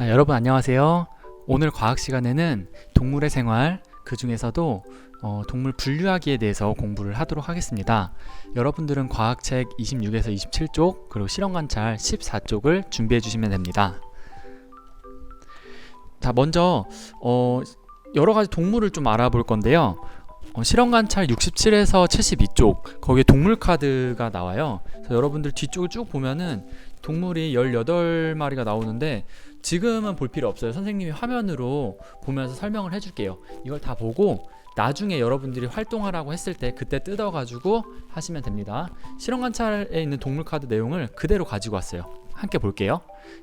여러분 안녕하세요. 오늘 과학 시간에는 동물의 생활, 그 중에서도 동물 분류하기에 대해서 공부를 하도록 하겠습니다. 여러분들은 과학책 26에서 27쪽 그리고 실험관찰 14쪽을 준비해 주시면 됩니다. 자, 먼저 여러 가지 동물을 좀 알아볼 건데요. 실험관찰 67에서 72쪽 거기에 동물 카드가 나와요. 그래서 여러분들 뒤쪽을 쭉 보면은 동물이 18마리가 나오는데 지금은 볼 필요 없어요. 선생님이 화면으로 보면서 설명을 해줄게요. 이걸 다 보고 나중에 여러분들이 활동하라고 했을 때 그때 뜯어가지고 하시면 됩니다. 실험관찰에 있는 동물 카드 내용을 그대로 가지고 왔어요. 함께 볼게요.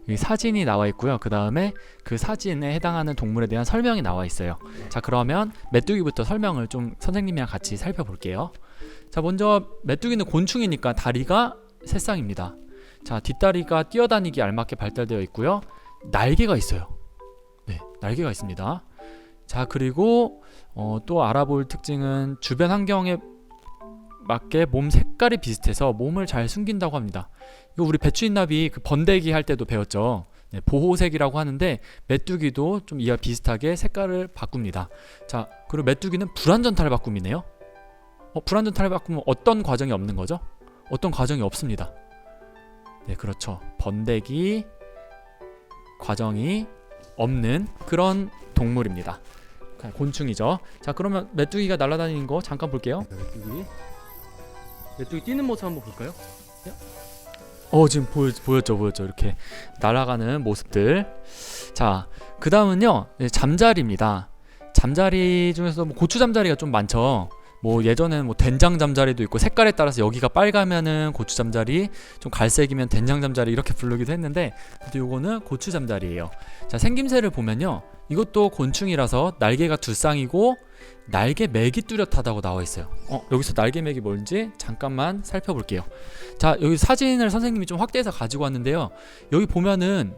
여기 사진이 나와 있고요. 그 다음에 그 사진에 해당하는 동물에 대한 설명이 나와 있어요. 자, 그러면 메뚜기부터 설명을 좀 선생님이랑 같이 살펴볼게요. 자, 먼저 메뚜기는 곤충이니까 다리가 세 쌍입니다. 자, 뒷다리가 뛰어다니기 알맞게 발달되어 있고요. 날개가 있어요. 네, 날개가 있습니다. 자, 그리고 또 알아볼 특징은 주변 환경에 맞게 몸 색깔이 비슷해서 몸을 잘 숨긴다고 합니다. 이거 우리 배추인나비 그 번데기 할 때도 배웠죠. 네, 보호색이라고 하는데 메뚜기도 좀 이와 비슷하게 색깔을 바꿉니다. 자, 그리고 메뚜기는 불완전 탈바꿈이네요. 불완전 탈바꿈은 어떤 과정이 없는 거죠? 어떤 과정이 없습니다. 네, 그렇죠. 번데기 과정이 없는 그런 동물입니다. 곤충이죠. 자, 그러면 메뚜기가 날아다니는 거 잠깐 볼게요. 메뚜기 뛰는 모습 한번 볼까요? 지금 보였죠. 이렇게 날아가는 모습들. 자, 그 다음은요, 잠자리입니다. 잠자리 중에서 고추 잠자리가 좀 많죠. 예전에는 된장 잠자리도 있고 색깔에 따라서 여기가 빨가면은 고추 잠자리, 좀 갈색이면 된장 잠자리 이렇게 부르기도 했는데 요거는 고추 잠자리예요. 자, 생김새를 보면요, 이것도 곤충이라서 날개가 두 쌍이고 날개맥이 뚜렷하다고 나와 있어요. 여기서 날개맥이 뭔지 잠깐만 살펴볼게요. 자, 여기 사진을 선생님이 좀 확대해서 가지고 왔는데요. 여기 보면은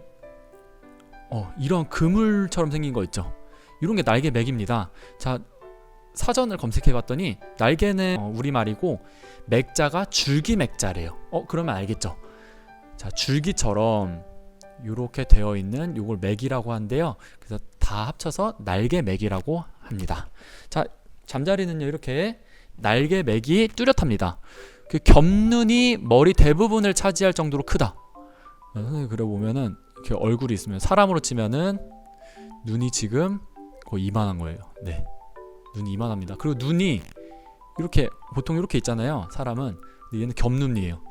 이런 그물처럼 생긴 거 있죠. 이런 게 날개맥입니다. 자, 사전을 검색해봤더니 날개는 우리말이고 맥자가 줄기맥자래요. 그러면 알겠죠. 자, 줄기처럼 이렇게 되어 있는 요걸 맥이라고 하는데요. 그래서 다 합쳐서 날개맥이라고 합니다. 자, 잠자리는요, 이렇게 날개맥이 뚜렷합니다. 그 겹눈이 머리 대부분을 차지할 정도로 크다. 선생님 그려 보면은 이렇게 얼굴이 있으면 사람으로 치면은 눈이 지금 거의 이만한 거예요. 네, 눈이 이만합니다. 그리고 눈이 이렇게 보통 이렇게 있잖아요. 사람은. 근데 얘는 겹눈이에요.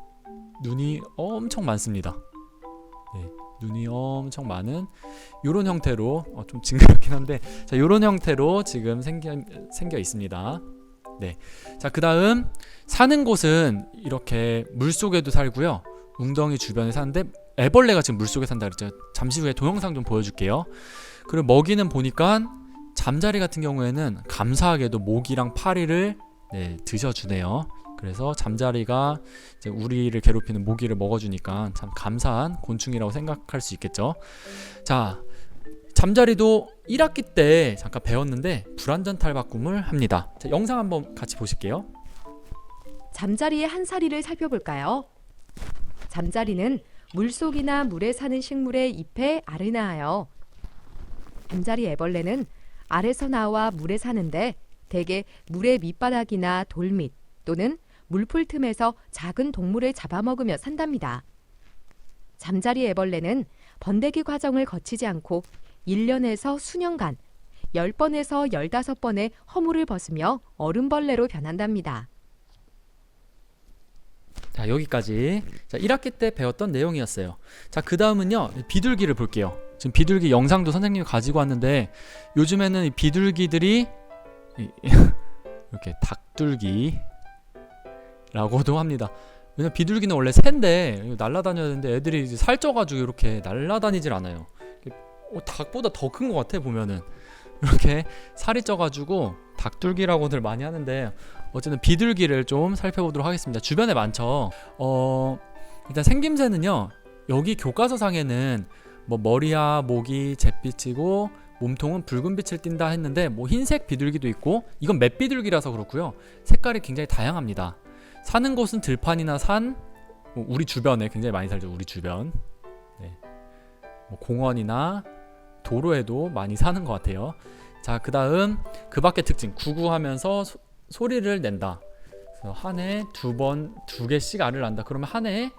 눈이 엄청 많습니다. 네, 눈이 엄청 많은 이런 형태로 좀 징그럽긴 한데, 자, 이런 형태로 지금 생겨 있습니다. 네, 자, 그 다음 사는 곳은 이렇게 물속에도 살고요, 웅덩이 주변에 사는데 애벌레가 지금 물속에 산다 그랬죠. 잠시 후에 동영상 좀 보여줄게요. 그리고 먹이는 보니까 잠자리 같은 경우에는 감사하게도 모기랑 파리를 드셔주네요. 그래서 잠자리가 이제 우리를 괴롭히는 모기를 먹어주니까 참 감사한 곤충이라고 생각할 수 있겠죠. 자, 잠자리도 1학기 때 잠깐 배웠는데 불완전 탈바꿈을 합니다. 자, 영상 한번 같이 보실게요. 잠자리의 한 사리를 살펴볼까요? 잠자리는 물속이나 물에 사는 식물의 잎에 알을 낳아요. 잠자리 애벌레는 알에서 나와 물에 사는데 대개 물의 밑바닥이나 돌밑 또는 물풀 틈에서 작은 동물을 잡아먹으며 산답니다. 잠자리 애벌레는 번데기 과정을 거치지 않고 1년에서 수년간 10번에서 15번의 허물을 벗으며 얼음벌레로 변한답니다. 자, 여기까지 1학기 때 배웠던 내용이었어요. 자, 그 다음은요, 비둘기를 볼게요. 지금 비둘기 영상도 선생님이 가지고 왔는데 요즘에는 이 비둘기들이 이렇게 닭둘기라고도 합니다. 왜냐면 비둘기는 원래 새인데 날아다녀야 되는데 애들이 살쪄가지고 이렇게 날아다니질 않아요. 닭보다 더 큰 것 같아 보면은. 이렇게 살이 쪄가지고 닭둘기라고들 많이 하는데 어쨌든 비둘기를 좀 살펴보도록 하겠습니다. 주변에 많죠. 일단 생김새는요, 여기 교과서상에는 머리야 목이 잿빛이고 몸통은 붉은 빛을 띈다 했는데 흰색 비둘기도 있고, 이건 맷비둘기라서 그렇고요, 색깔이 굉장히 다양합니다. 사는 곳은 들판이나 산, 우리 주변에 굉장히 많이 살죠. 우리 주변. 네. 공원이나 도로에도 많이 사는 것 같아요. 자, 그 다음 그 밖의 특징, 구구하면서 소리를 낸다. 그래서 한 해에 두 개씩 알을 낳는다. 그러면 한 해에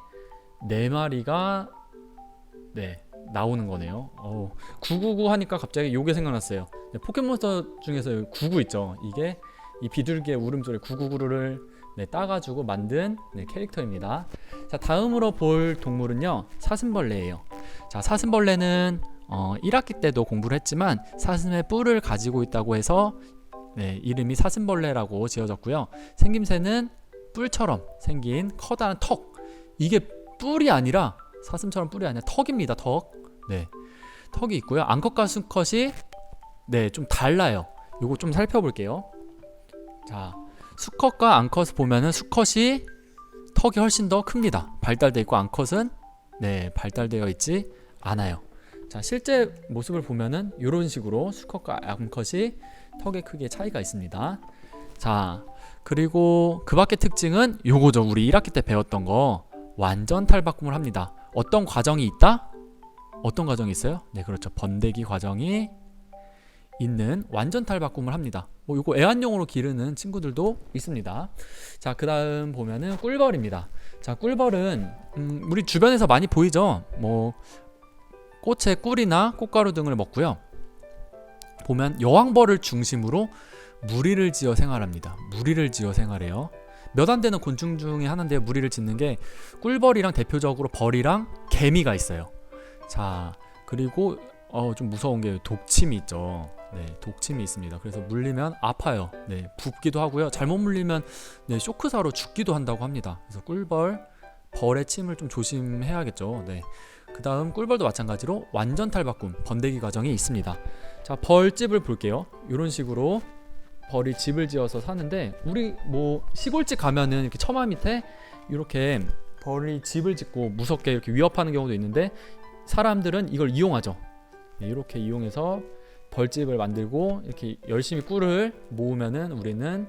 4마리가 나오는 거네요. 999 하니까 갑자기 요게 생각났어요. 포켓몬스터 중에서 99 있죠. 이게 이 비둘기의 울음소리 999를 따가지고 만든 캐릭터입니다. 자, 다음으로 볼 동물은요, 사슴벌레예요. 자, 사슴벌레는 1학기 때도 공부를 했지만 사슴의 뿔을 가지고 있다고 해서 이름이 사슴벌레라고 지어졌고요. 생김새는 뿔처럼 생긴 커다란 턱. 이게 뿔이 아니라 사슴처럼 뿔이 아니라 턱입니다. 턱. 턱이 있고요. 암컷과 수컷이 좀 달라요. 요거 좀 살펴볼게요. 자, 수컷과 암컷을 보면은 수컷이 턱이 훨씬 더 큽니다. 발달되어 있고 암컷은 발달되어 있지 않아요. 자, 실제 모습을 보면은 이런 식으로 수컷과 암컷이 턱의 크기에 차이가 있습니다. 자, 그리고 그 밖의 특징은 요거죠. 우리 1학기 때 배웠던 거, 완전 탈바꿈을 합니다. 어떤 과정이 있다? 어떤 과정이 있어요? 네, 그렇죠. 번데기 과정이 있는 완전 탈바꿈을 합니다. 요거 애완용으로 기르는 친구들도 있습니다. 자, 그 다음 보면은 꿀벌입니다. 자, 꿀벌은 우리 주변에서 많이 보이죠. 꽃의 꿀이나 꽃가루 등을 먹고요. 보면 여왕벌을 중심으로 무리를 지어 생활합니다. 무리를 지어 생활해요. 몇 안 되는 곤충 중에 하나인데요. 무리를 짓는 게 꿀벌이랑 대표적으로 벌이랑 개미가 있어요. 자, 그리고 좀 무서운 게 독침이 있죠. 독침이 있습니다. 그래서 물리면 아파요. 붓기도 하고요. 잘못 물리면 쇼크사로 죽기도 한다고 합니다. 그래서 꿀벌, 벌의 침을 좀 조심해야겠죠. 그 다음 꿀벌도 마찬가지로 완전 탈바꿈, 번데기 과정이 있습니다. 자, 벌집을 볼게요. 이런 식으로 벌이 집을 지어서 사는데, 우리 시골집 가면은 이렇게 처마 밑에 이렇게 벌이 집을 짓고 무섭게 이렇게 위협하는 경우도 있는데, 사람들은 이걸 이용하죠. 이렇게 이용해서 벌집을 만들고 이렇게 열심히 꿀을 모으면은 우리는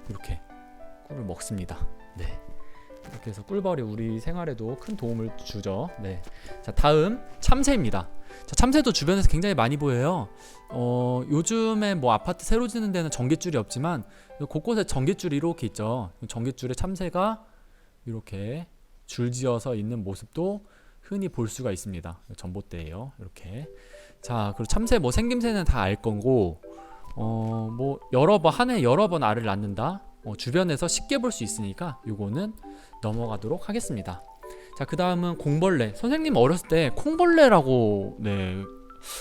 이렇게 꿀을 먹습니다. 이렇게 해서 꿀벌이 우리 생활에도 큰 도움을 주죠. 자, 다음 참새입니다. 자, 참새도 주변에서 굉장히 많이 보여요. 요즘에 아파트 새로 짓는 데는 전깃줄이 없지만 곳곳에 전깃줄이 이렇게 있죠. 전깃줄에 참새가 이렇게 줄지어서 있는 모습도 흔히 볼 수가 있습니다. 전봇대예요. 이렇게. 자, 그리고 참새 생김새는 다 알 거고, 한 해 여러 번 알을 낳는다. 주변에서 쉽게 볼 수 있으니까 요거는 넘어가도록 하겠습니다. 자, 그 다음은 공벌레. 선생님 어렸을 때 콩벌레라고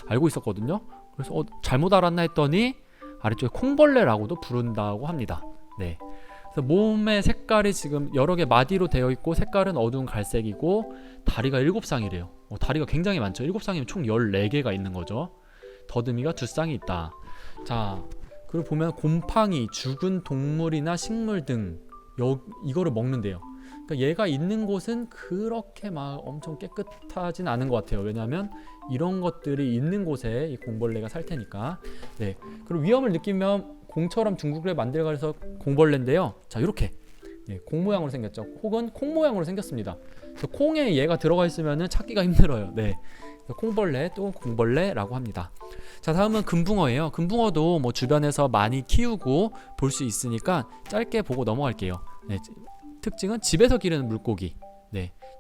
알고 있었거든요. 그래서 잘못 알았나 했더니 아래쪽에 콩벌레라고도 부른다고 합니다. 그래서 몸의 색깔이 지금 여러 개 마디로 되어 있고, 색깔은 어두운 갈색이고, 다리가 7쌍이래요. 다리가 굉장히 많죠. 7쌍이면 총 14개가 있는 거죠. 더듬이가 2쌍이 있다. 자, 그리고 보면 곰팡이, 죽은 동물이나 식물 등 이거를 먹는데요. 그러니까 얘가 있는 곳은 그렇게 엄청 깨끗하진 않은 것 같아요. 왜냐하면 이런 것들이 있는 곳에 이 공벌레가 살 테니까. 그리고 위험을 느끼면 공처럼 둥글게 만들어서 공벌레인데요. 자, 이렇게 공 모양으로 생겼죠. 혹은 콩 모양으로 생겼습니다. 그래서 콩에 얘가 들어가 있으면 찾기가 힘들어요. 콩벌레 또 공벌레라고 합니다. 자, 다음은 금붕어예요. 금붕어도 주변에서 많이 키우고 볼 수 있으니까 짧게 보고 넘어갈게요. 특징은 집에서 기르는 물고기.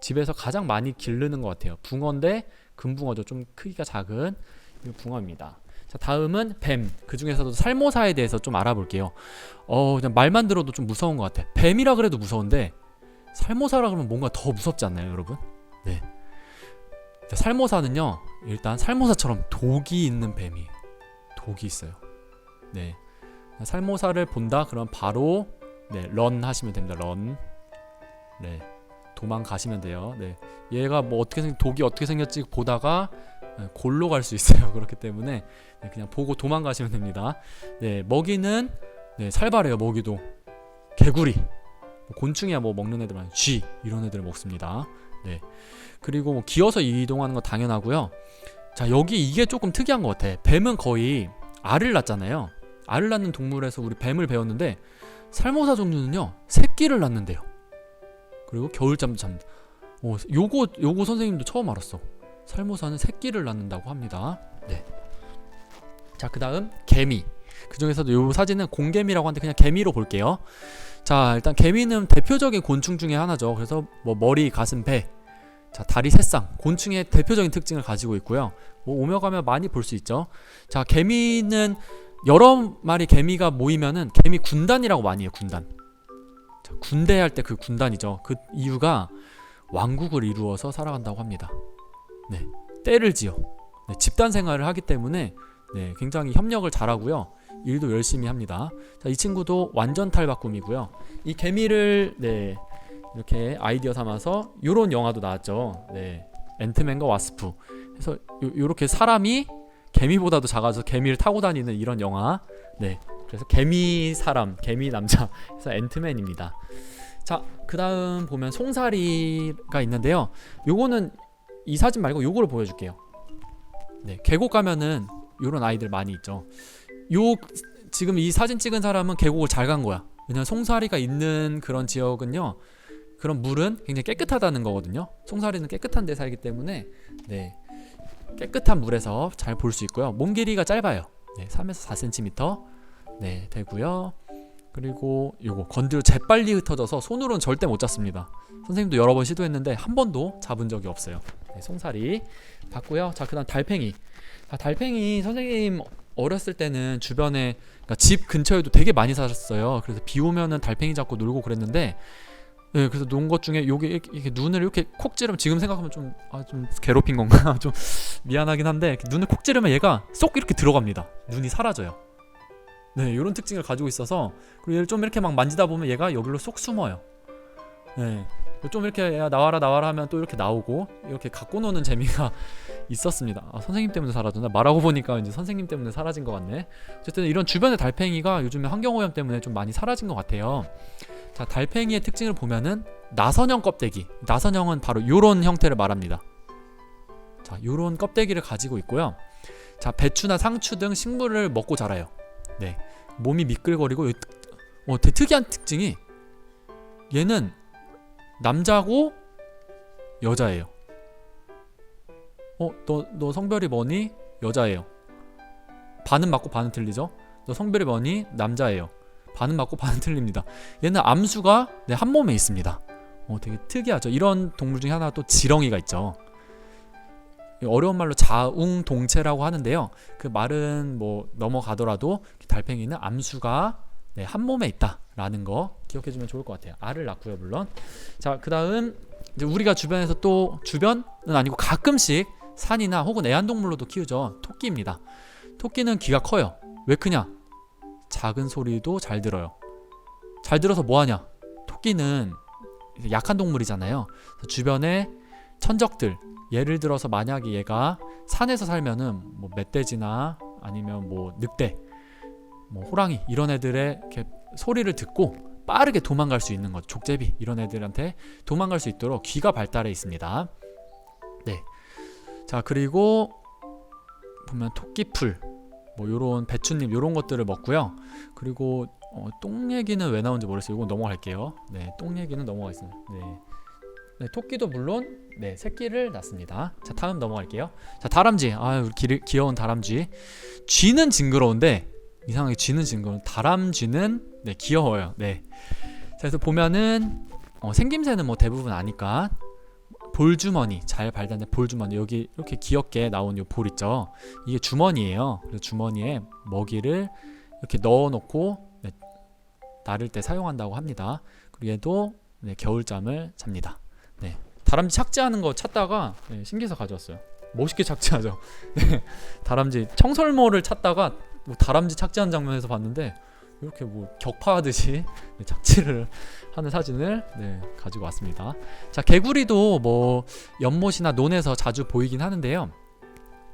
집에서 가장 많이 기르는 것 같아요. 붕어인데 금붕어죠. 좀 크기가 작은 붕어입니다. 자, 다음은 뱀. 그 중에서도 살모사에 대해서 좀 알아볼게요. 그냥 말만 들어도 좀 무서운 것 같아. 뱀이라 그래도 무서운데 살모사라 그러면 뭔가 더 무섭지 않나요, 여러분? 자, 살모사는요, 일단 살모사처럼 독이 있는 뱀이에요. 독이 있어요. 살모사를 본다 그럼 바로 런 하시면 됩니다. 런. 도망가시면 돼요. 얘가 독이 어떻게 생겼지 보다가 골로 갈 수 있어요. 그렇기 때문에 그냥 보고 도망가시면 됩니다. 먹이는 살벌해요. 먹이도 개구리, 곤충이야 먹는 애들만 쥐 이런 애들을 먹습니다. 그리고 기어서 이동하는 건 당연하고요. 자, 여기 이게 조금 특이한 것 같아. 뱀은 거의 알을 낳잖아요. 알을 낳는 동물에서 우리 뱀을 배웠는데, 살모사 종류는요 새끼를 낳는데요. 그리고 겨울잠도 잡니다. 요거 선생님도 처음 알았어. 살모사는 새끼를 낳는다고 합니다. 자, 그다음 개미. 그 중에서도 이 사진은 공개미라고 하는데 그냥 개미로 볼게요. 자, 일단 개미는 대표적인 곤충 중에 하나죠. 그래서 뭐 머리, 가슴, 배, 자, 다리, 새쌍, 곤충의 대표적인 특징을 가지고 있고요. 뭐 오며 가며 많이 볼 수 있죠. 자, 개미는 여러 마리 개미가 모이면은 개미 군단이라고 많이 해요. 군단. 자, 군대 할 때 그 군단이죠. 그 이유가 왕국을 이루어서 살아간다고 합니다. 네, 떼를 지어 네, 집단 생활을 하기 때문에 네, 굉장히 협력을 잘하고요. 일도 열심히 합니다. 자, 이 친구도 완전 탈바꿈이고요. 이 개미를 네, 이렇게 아이디어 삼아서 요런 영화도 나왔죠. 네, 앤트맨과 와스프. 그래서 요렇게 사람이 개미보다도 작아서 개미를 타고 다니는 이런 영화. 네, 그래서 개미 사람, 개미 남자. 그래서 앤트맨입니다. 자, 그 다음 보면 송사리가 있는데요. 요거는 이 사진 말고 요거를 보여줄게요. 네, 계곡 가면은 요런 아이들 많이 있죠. 요 지금 이 사진 찍은 사람은 계곡을 잘 간 거야. 왜냐면 송사리가 있는 그런 지역은요, 그런 물은 굉장히 깨끗하다는 거거든요. 송사리는 깨끗한 데 살기 때문에 네, 깨끗한 물에서 잘 볼 수 있고요. 몸 길이가 짧아요. 네, 3에서 4cm 네, 되고요. 그리고 요거 건드려 재빨리 흩어져서 손으로는 절대 못 잡습니다. 선생님도 여러 번 시도했는데 한 번도 잡은 적이 없어요. 네, 송사리 봤고요. 자, 그다음 달팽이. 자, 달팽이 선생님 어렸을 때는 주변에 그러니까 집 근처에도 되게 많이 사셨어요. 그래서 비 오면은 달팽이 잡고 놀고 그랬는데, 네, 그래서 논 것 중에 요게 이렇게 눈을 이렇게 콕 찌르면 지금 생각하면 좀 괴롭힌 건가 좀 미안하긴 한데 이렇게 눈을 콕 찌르면 얘가 쏙 이렇게 들어갑니다. 눈이 사라져요. 네, 이런 특징을 가지고 있어서 그리고 얘를 좀 이렇게 막 만지다 보면 얘가 여기로 쏙 숨어요. 네, 좀 이렇게 야, 나와라 나와라 하면 또 이렇게 나오고 이렇게 갖고 노는 재미가 있었습니다. 아, 선생님 때문에 사라졌나? 말하고 보니까 이제 선생님 때문에 사라진 것 같네. 어쨌든 이런 주변의 달팽이가 요즘에 환경오염 때문에 좀 많이 사라진 것 같아요. 자, 달팽이의 특징을 보면은 나선형 껍데기. 나선형은 바로 요런 형태를 말합니다. 자, 요런 껍데기를 가지고 있고요. 자, 배추나 상추 등 식물을 먹고 자라요. 네, 몸이 미끌거리고 되게 특이한 특징이 얘는 남자고 여자예요. 너 성별이 뭐니? 여자예요. 반은 맞고 반은 틀리죠? 너 성별이 뭐니? 남자예요. 반은 맞고 반은 틀립니다. 얘는 암수가 네, 한 몸에 있습니다. 되게 특이하죠. 이런 동물 중에 하나 또 지렁이가 있죠. 어려운 말로 자웅동체라고 하는데요. 그 말은 뭐 넘어가더라도 달팽이는 암수가 네, 한 몸에 있다라는 거 기억해주면 좋을 것 같아요. 알을 낳고요, 물론. 자, 그 다음 이제 우리가 주변에서 또 주변은 아니고 가끔씩 산이나 혹은 애완동물로도 키우죠. 토끼입니다. 토끼는 귀가 커요. 왜 크냐? 작은 소리도 잘 들어요. 잘 들어서 뭐하냐? 토끼는 약한 동물이잖아요. 그래서 주변에 천적들, 예를 들어서 만약에 얘가 산에서 살면은 뭐 멧돼지나 아니면 뭐 늑대, 뭐 호랑이 이런 애들의 이렇게 소리를 듣고 빠르게 도망갈 수 있는 것, 족제비 이런 애들한테 도망갈 수 있도록 귀가 발달해 있습니다. 네. 자, 그리고 보면 토끼풀, 뭐 요런 배추잎 요런 것들을 먹고요. 그리고 똥 얘기는 왜 나온지 모르겠어요. 이거 넘어갈게요. 네, 똥 얘기는 넘어가겠습니다. 네. 네, 토끼도 물론 네, 새끼를 낳습니다. 자, 다음 넘어갈게요. 자, 다람쥐. 아유, 귀여운 다람쥐. 쥐는 징그러운데 이상하게 쥐는 징그러운. 다람쥐는 네, 귀여워요. 네. 자, 그래서 보면은 생김새는 뭐 대부분 아니까 볼주머니, 잘 발달된 볼주머니. 여기 이렇게 귀엽게 나온 요 볼 있죠. 이게 주머니예요. 그래서 주머니에 먹이를 이렇게 넣어놓고 네, 나를 때 사용한다고 합니다. 그리고 얘도 네, 겨울잠을 잡니다. 네, 다람쥐 착지하는 거 찾다가 네, 신기해서 가져왔어요. 멋있게 착지하죠. 네, 다람쥐 청설모를 찾다가 뭐 다람쥐 착지하는 장면에서 봤는데 이렇게 뭐 격파하듯이 네, 착지를 하는 사진을 네, 가지고 왔습니다. 자, 개구리도 뭐 연못이나 논에서 자주 보이긴 하는데요.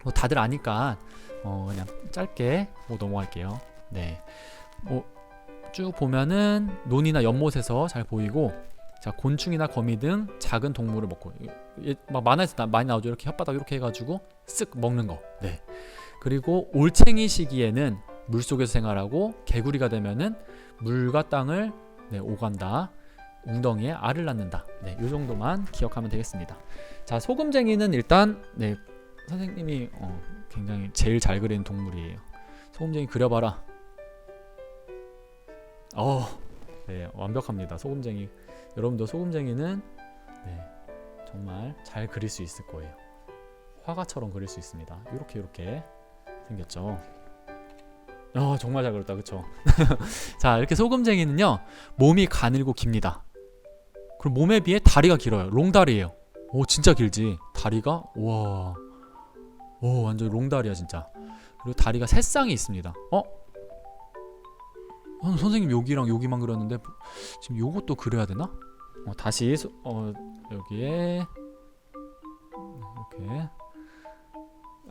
뭐 다들 아니까 그냥 짧게 뭐 넘어갈게요. 네, 쭉 보면은 논이나 연못에서 잘 보이고, 자, 곤충이나 거미 등 작은 동물을 먹고, 막 만화에서 많이 나오죠. 이렇게 혓바닥 이렇게 해가지고 쓱 먹는 거. 네. 그리고 올챙이 시기에는 물 속에서 생활하고, 개구리가 되면은 물과 땅을 네, 오간다. 웅덩이에 알을 낳는다. 네, 이 정도만 기억하면 되겠습니다. 자, 소금쟁이는 일단 네, 선생님이 굉장히 제일 잘 그리는 동물이에요. 소금쟁이 그려봐라. 네, 완벽합니다. 소금쟁이. 여러분도 소금쟁이는 네, 정말 잘 그릴 수 있을 거예요. 화가처럼 그릴 수 있습니다. 이렇게 생겼죠. 정말 잘 그렸다, 그쵸? 자, 이렇게 소금쟁이는요, 몸이 가늘고 깁니다. 그리고 몸에 비해 다리가 길어요. 롱다리예요. 오, 진짜 길지. 다리가 우와, 오, 완전 롱다리야 진짜. 그리고 다리가 세 쌍이 있습니다. 선생님 여기랑 여기만 그렸는데 지금 요것도 그려야 되나? 다시 여기에 이렇게.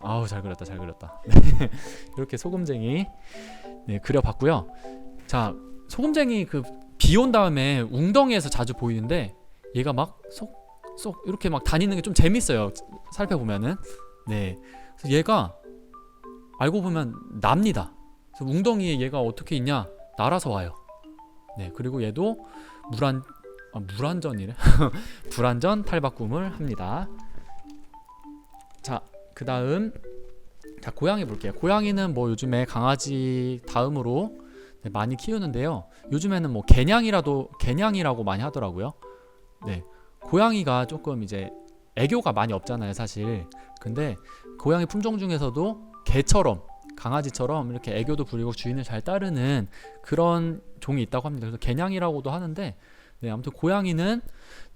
아우, 잘 그렸다, 잘 그렸다. 네. 이렇게 소금쟁이 네, 그려봤고요. 자, 소금쟁이 비 온 다음에 웅덩이에서 자주 보이는데 얘가 막 쏙 이렇게 막 다니는 게 좀 재밌어요. 살펴보면은. 네. 그래서 얘가 알고 보면 납니다. 그래서 웅덩이에 얘가 어떻게 있냐? 날아서 와요. 네. 그리고 얘도 물안전이래. 불안전 탈바꿈을 합니다. 자, 그 다음 자, 고양이 볼게요. 고양이는 뭐 요즘에 강아지 다음으로 네, 많이 키우는데요. 요즘에는 뭐 개냥이라고 많이 하더라고요. 네, 고양이가 조금 이제 애교가 많이 없잖아요, 사실. 근데 고양이 품종 중에서도 개처럼, 강아지처럼 이렇게 애교도 부리고 주인을 잘 따르는 그런 종이 있다고 합니다. 그래서 개냥이라고도 하는데, 네, 아무튼 고양이는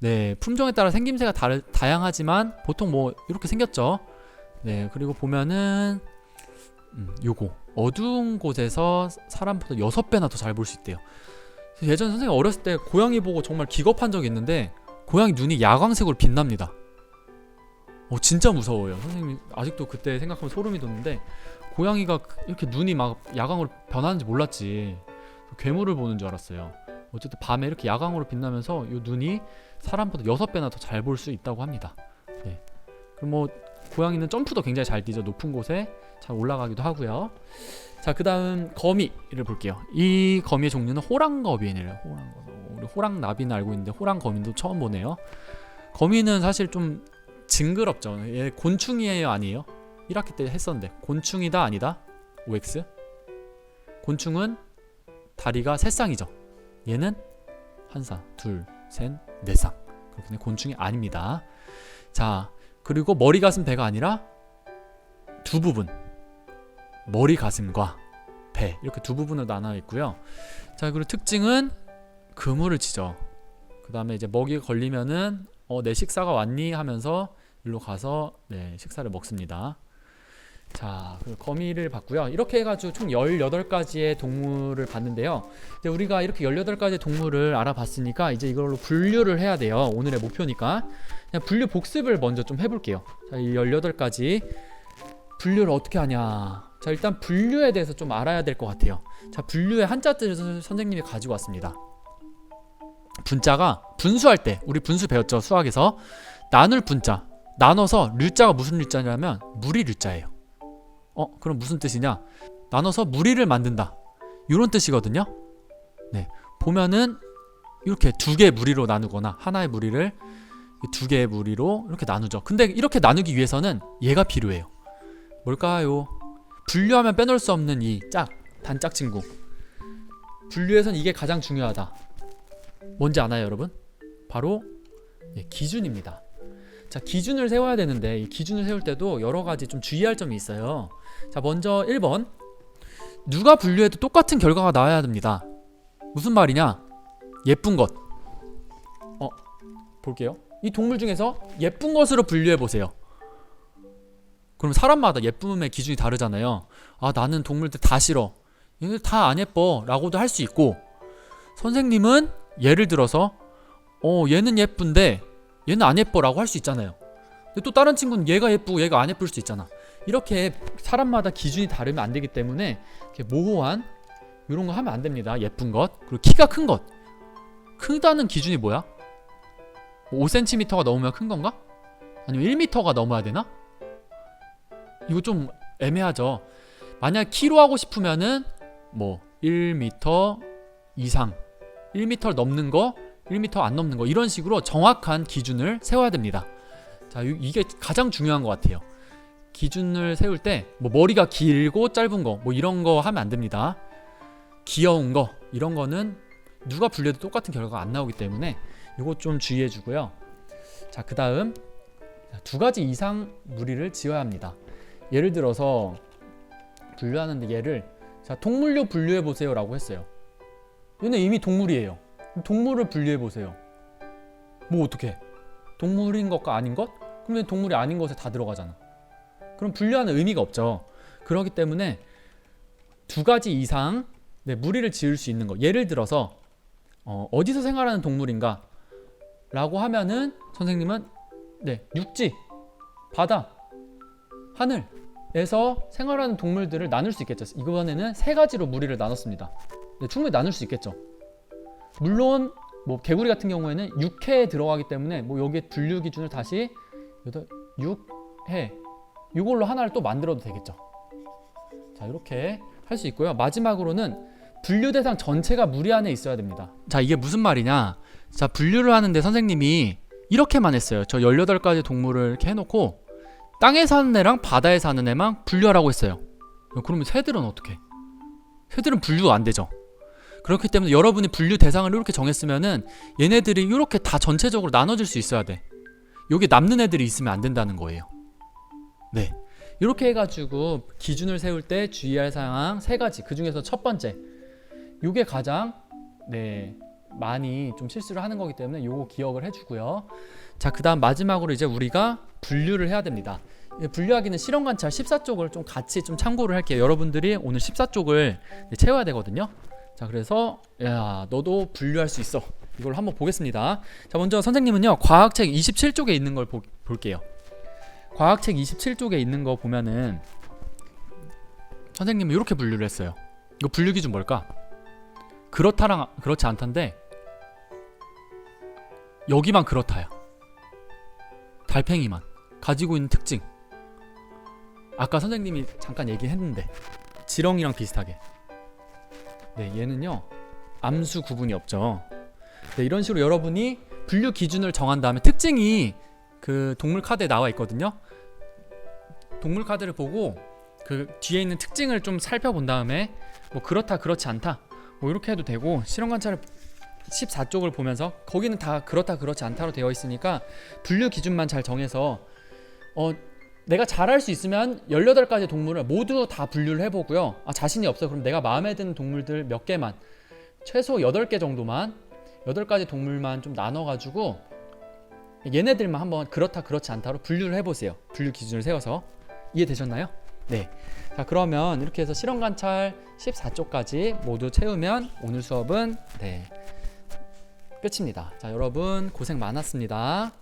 네, 품종에 따라 생김새가 다양하지만 보통 뭐 이렇게 생겼죠. 네, 그리고 보면은 요거 어두운 곳에서 사람보다 6배나 더 잘 볼 수 있대요. 예전 선생님 어렸을 때 고양이 보고 정말 기겁한 적이 있는데 고양이 눈이 야광색으로 빛납니다. 진짜 무서워요. 선생님이 아직도 그때 생각하면 소름이 돋는데 고양이가 이렇게 눈이 막 야광으로 변하는지 몰랐지. 괴물을 보는 줄 알았어요. 어쨌든 밤에 이렇게 야광으로 빛나면서 이 눈이 사람보다 6배나 더 잘 볼 수 있다고 합니다. 네. 그럼 뭐 고양이는 점프도 굉장히 잘 뛰죠. 높은 곳에 잘 올라가기도 하고요. 자, 그 다음 거미를 볼게요. 이 거미의 종류는 호랑거미예요. 우리 호랑나비는 알고 있는데 호랑거미도 처음 보네요. 거미는 사실 좀 징그럽죠. 얘 곤충이에요, 아니에요? 1학기 때 했었는데 곤충이다, 아니다? OX? 곤충은 다리가 3쌍이죠. 얘는 1쌍, 2, 3, 4쌍. 그렇기 때문에 곤충이 아닙니다. 자, 그리고 머리, 가슴, 배가 아니라 두 부분, 머리, 가슴과 배, 이렇게 두 부분으로 나눠 있고요. 자, 그리고 특징은 그물을 치죠. 그 다음에 이제 먹이가 걸리면은 내 식사가 왔니? 하면서 일로 가서 네, 식사를 먹습니다. 자, 그리고 거미를 봤고요. 이렇게 해가지고 총 18가지의 동물을 봤는데요. 이제 우리가 이렇게 18가지의 동물을 알아봤으니까 이제 이걸로 분류를 해야 돼요. 오늘의 목표니까. 그냥 분류 복습을 먼저 좀 해볼게요. 자, 이 18가지 분류를 어떻게 하냐. 자, 일단 분류에 대해서 좀 알아야 될 것 같아요. 자, 분류의 한자 뜻을 선생님이 가지고 왔습니다. 분자가 분수할 때, 우리 분수 배웠죠, 수학에서. 나눌 분자, 나눠서 류자가 무슨 류자냐면 무리 류자예요. 그럼 무슨 뜻이냐? 나눠서 무리를 만든다, 이런 뜻이거든요. 네, 보면은 이렇게 두 개의 무리로 나누거나 하나의 무리를 두 개의 무리로 이렇게 나누죠. 근데 이렇게 나누기 위해서는 얘가 필요해요. 뭘까요? 분류하면 빼놓을 수 없는 이 단짝 친구. 분류에선 이게 가장 중요하다. 뭔지 아나요, 여러분? 바로 기준입니다. 자, 기준을 세워야 되는데 이 기준을 세울 때도 여러 가지 좀 주의할 점이 있어요. 자, 먼저 1번. 누가 분류해도 똑같은 결과가 나와야 됩니다. 무슨 말이냐? 예쁜 것. 볼게요. 이 동물 중에서 예쁜 것으로 분류해 보세요. 그럼 사람마다 예쁨의 기준이 다르잖아요. 나는 동물들 다 싫어, 얘들 다 안 예뻐 라고도 할 수 있고, 선생님은 예를 들어서 얘는 예쁜데 얘는 안 예뻐 라고 할 수 있잖아요. 근데 또 다른 친구는 얘가 예쁘고 얘가 안 예쁠 수도 있잖아. 이렇게 사람마다 기준이 다르면 안 되기 때문에 이렇게 모호한 이런 거 하면 안 됩니다. 예쁜 것, 그리고 키가 큰 것. 크다는 기준이 뭐야? 5cm가 넘으면 큰 건가? 아니면 1m가 넘어야 되나? 이거 좀 애매하죠. 만약 키로 하고 싶으면은 뭐 1m 이상, 1m를 넘는 거, 1m 안 넘는 거, 이런 식으로 정확한 기준을 세워야 됩니다. 자, 이게 가장 중요한 것 같아요. 기준을 세울 때 뭐 머리가 길고 짧은 거 뭐 이런 거 하면 안 됩니다. 귀여운 거 이런 거는 누가 분류해도 똑같은 결과가 안 나오기 때문에 이거 좀 주의해 주고요. 자, 그다음 두 가지 이상 무리를 지어야 합니다. 예를 들어서 분류하는데 얘를 자, 동물류 분류해 보세요라고 했어요. 얘는 이미 동물이에요. 동물을 분류해 보세요. 뭐 어떻게? 동물인 것과 아닌 것? 그러면 동물이 아닌 것에 다 들어가잖아. 그럼 분류하는 의미가 없죠. 그렇기 때문에 두 가지 이상 무리를 지을 수 있는 거. 예를 들어서 어디서 생활하는 동물인가? 라고 하면은 선생님은 육지, 바다, 하늘에서 생활하는 동물들을 나눌 수 있겠죠. 이번에는 세 가지로 무리를 나눴습니다. 충분히 나눌 수 있겠죠. 물론 뭐 개구리 같은 경우에는 6회에 들어가기 때문에 뭐 여기에 분류 기준을 다시 6회 이걸로 하나를 또 만들어도 되겠죠. 자, 이렇게 할 수 있고요. 마지막으로는 분류 대상 전체가 무리 안에 있어야 됩니다. 자, 이게 무슨 말이냐? 자, 분류를 하는데 선생님이 이렇게만 했어요. 저 18가지 동물을 이렇게 해놓고 땅에 사는 애랑 바다에 사는 애만 분류하라고 했어요. 그러면 새들은 어떻게? 새들은 분류가 안 되죠. 그렇기 때문에 여러분이 분류 대상을 이렇게 정했으면은 얘네들이 이렇게 다 전체적으로 나눠질 수 있어야 돼. 여기 남는 애들이 있으면 안 된다는 거예요. 네, 이렇게 해가지고 기준을 세울 때 주의할 사항 세 가지. 그 중에서 첫 번째, 요게 가장 많이 좀 실수를 하는 거기 때문에 요거 기억을 해주고요. 자, 그다음 마지막으로 이제 우리가 분류를 해야 됩니다. 분류하기는 실험 관찰 14쪽을 좀 같이 좀 참고를 할게요. 여러분들이 오늘 14쪽을 채워야 되거든요. 자, 그래서 야, 너도 분류할 수 있어. 이걸 한번 보겠습니다. 자, 먼저 선생님은요, 과학책 27쪽에 있는 걸 볼게요. 과학책 27쪽에 있는 거 보면은 선생님은 이렇게 분류를 했어요. 이거 분류 기준 뭘까? 그렇다랑 그렇지 않다인데 여기만 그렇다야. 달팽이만 가지고 있는 특징. 아까 선생님이 잠깐 얘기했는데 지렁이랑 비슷하게. 얘는요 암수 구분이 없죠. 이런 식으로 여러분이 분류 기준을 정한 다음에 특징이 그 동물 카드에 나와 있거든요. 동물 카드를 보고 그 뒤에 있는 특징을 좀 살펴본 다음에 뭐 그렇다 그렇지 않다 뭐 이렇게 해도 되고, 실험 관찰을 14쪽을 보면서 거기는 다 그렇다 그렇지 않다로 되어 있으니까 분류 기준만 잘 정해서 내가 잘할 수 있으면 18가지 동물을 모두 다 분류를 해보고요. 자신이 없어 그럼 내가 마음에 드는 동물들 몇 개만, 최소 8개 정도만, 8가지 동물만 좀 나눠가지고 얘네들만 한번 그렇다 그렇지 않다로 분류를 해보세요. 분류 기준을 세워서. 이해되셨나요? 네. 자, 그러면 이렇게 해서 실험 관찰 14쪽까지 모두 채우면 오늘 수업은 끝입니다. 자, 여러분 고생 많았습니다.